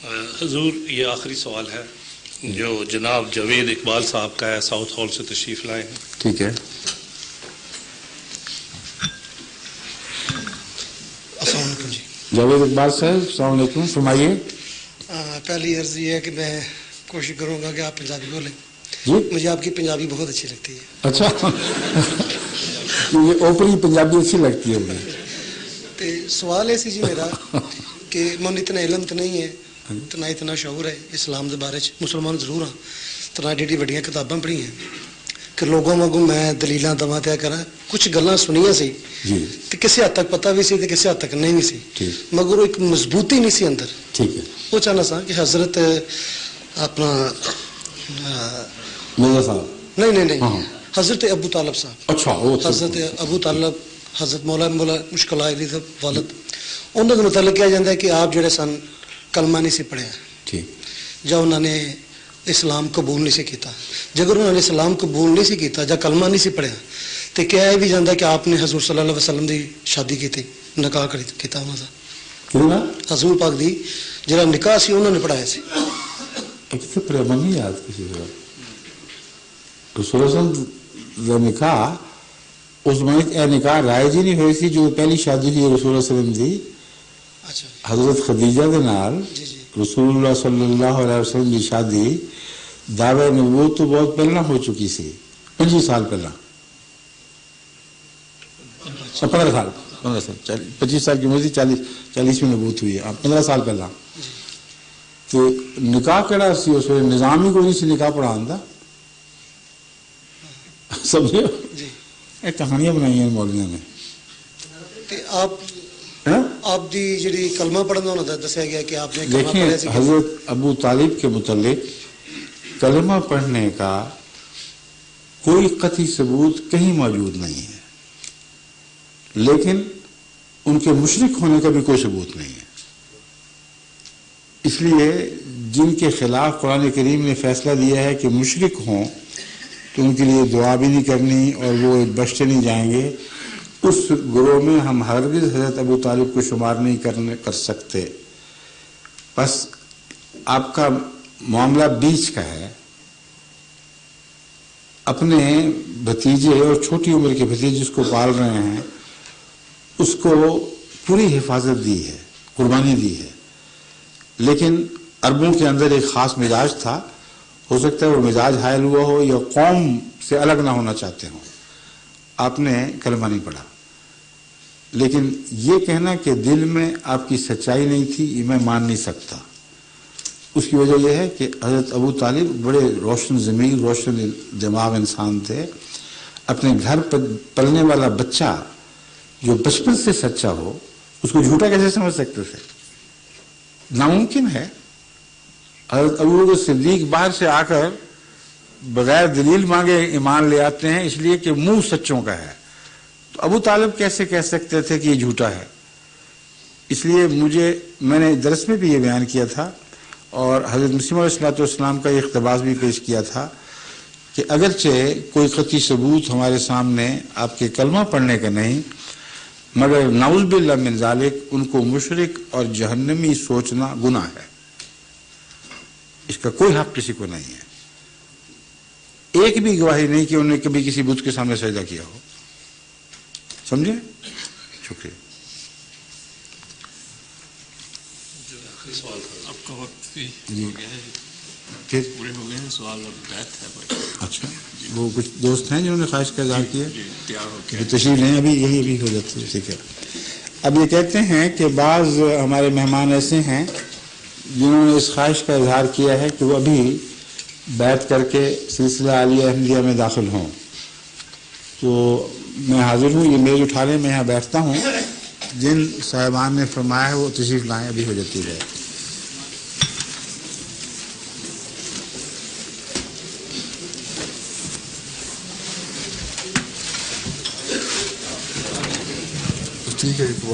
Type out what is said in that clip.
حضور یہ آخری سوال ہے جو جناب جاوید اقبال صاحب کا ہے، ساؤتھ ہال سے تشریف لائے ہیں. ٹھیک ہے. السلام علیکم جی. جاوید اقبال صاحب السلام علیکم، فرمائیے. پہلی عرض یہ ہے کہ میں کوشش کروں گا کہ آپ پنجابی بولیں. جی مجھے آپ کی پنجابی بہت اچھی لگتی ہے. اچھا یہ اوپری پنجابی اچھی لگتی ہے مجھے. تو سوال ہے سی جی میرا کہ من اتنا علم تو نہیں ہے تو نہ اتنا شعور ہے اسلام کے بارے مسلمان ضرور ہاں تو نہ ایڈی وڈیاں کتاباں پڑھی ہیں کہ لوگوں واگوں میں دلیلاں دواں تیا کراں. کچھ گلاں سنیاں سی جی تو کسی حد تک پتہ بھی سی تو کسی حد تک نہیں بھی سی، ٹھیک مگر وہ ایک مضبوطی نہیں سی اندر. ٹھیک ہے. وہ چاہنا سا کہ حضرت اپنا مرزا صاحب نہیں ہاں حضرت ابو طالب صاحب، اچھا وہ حضرت ابو طالب، حضرت مولا مشکل علی دا والد، انہوں کے متعلق کیا جاتا ہے کہ آپ جڑے سن کلمہ نہیں سی پڑھیا ٹھیک یا انہوں نے اسلام قبول نہیں سی کیتا. جگر انہوں نے اسلام قبول نہیں سی کیتا یا کلمہ نہیں سی پڑھیا تو کیا یہ بھی جاتا ہے کہ آپ نے حضور صلی اللہ علیہ وسلم دی شادی کی تھی، نکاح کیتا انہوں کا. کیوں حضور پاک دی جڑا نکاح سی انہوں نے پڑھایا سی. کسی پر نہیں یاد کسی کو رسول اللہ نکاح اس میں اے نکاح رائج ہی نہیں ہوئی سی جو پہلی شادی تھی رسول اللہ صلی اللہ علیہ وسلم دی اچھا حضرت خدیجہ دے نال. جی جی رسول اللہ صلی اللہ علیہ وسلم کی شادی دعوی نبوت تو بہت پہلے ہو چکی سی، 25 سال پہلا، 15 سال 25 سال کی عمر تھی، 40 میں نبوت ہوئی ہے، 15 سال پہلا. تو نکاح کہڑا سی اس ویلے نظام ہی کوئی نہیں سی نکاح پڑھان دا. سمجھے جی. یہ کہانیاں بنائی ہیں مولویوں نے. آپ دی جڑی کلمہ پڑھنا انہوں نے دسیا گیا کہ آپ نے کلمہ دیکھیں پڑھا سی. حضرت ابو طالب کے متعلق کلمہ پڑھنے کا کوئی قطعی ثبوت کہیں موجود نہیں ہے، لیکن ان کے مشرک ہونے کا بھی کوئی ثبوت نہیں ہے. اس لیے جن کے خلاف قرآن کریم نے فیصلہ دیا ہے کہ مشرک ہوں تو ان کے لیے دعا بھی نہیں کرنی اور وہ بخشے نہیں جائیں گے، اس گروہ میں ہم ہرگز حضرت ابو طالب کو شمار نہیں کر سکتے. بس آپ کا معاملہ بیچ کا ہے. اپنے بھتیجے اور چھوٹی عمر کے بھتیجے جس کو پال رہے ہیں اس کو پوری حفاظت دی ہے، قربانی دی ہے، لیکن عربوں کے اندر ایک خاص مزاج تھا. ہو سکتا ہے وہ مزاج حائل ہوا ہو یا قوم سے الگ نہ ہونا چاہتے ہوں. آپ نے کلمہ نہیں پڑھا، لیکن یہ کہنا کہ دل میں آپ کی سچائی نہیں تھی یہ میں مان نہیں سکتا. اس کی وجہ یہ ہے کہ حضرت ابو طالب بڑے روشن ضمیر روشن دماغ انسان تھے. اپنے گھر پر پلنے والا بچہ جو بچپن سے سچا ہو اس کو جھوٹا کیسے سمجھ سکتے تھے؟ ناممکن ہے. حضرت ابو بکر صدیق باہر سے آ کر بغیر دلیل مانگے ایمان لے آتے ہیں اس لیے کہ منہ سچوں کا ہے. تو ابو طالب کیسے کہہ سکتے تھے کہ یہ جھوٹا ہے؟ اس لیے میں نے درس میں بھی یہ بیان کیا تھا اور حضرت مسیح علیہ السلام کا یہ اقتباس بھی پیش کیا تھا کہ اگرچہ کوئی قطعی ثبوت ہمارے سامنے آپ کے کلمہ پڑھنے کا نہیں، مگر نعوذ باللہ من ذالک ان کو مشرک اور جہنمی سوچنا گناہ ہے. اس کا کوئی حق کسی کو نہیں ہے. ایک بھی گواہی نہیں کہ انہوں نے کبھی کسی بت کے سامنے سجدہ کیا ہو. سمجھے؟ شکریہ. آپ کا وقت بھی جی ہو گیا ہے، پھر پورے ہو گئے ہیں. سوال اب بیت ہے. اچھا وہ کچھ دوست ہیں جنہوں نے خواہش کا اظہار کیا جی تیار ہو کے تشریف لیں. ابھی یہی ہو جاتی ہے. ٹھیک ہے. اب یہ کہتے ہیں کہ بعض ہمارے مہمان ایسے ہیں جنہوں نے اس خواہش کا اظہار کیا ہے کہ وہ ابھی بیعت کر کے سلسلہ عالیہ احمدیہ میں داخل ہوں. تو میں حاضر ہوں، یہ میز اٹھا لیں، میں یہاں بیٹھتا ہوں. جن صاحبان نے فرمایا ہے وہ تشریف لائیں، ابھی ہو جاتی ہے. ٹھیک ہے.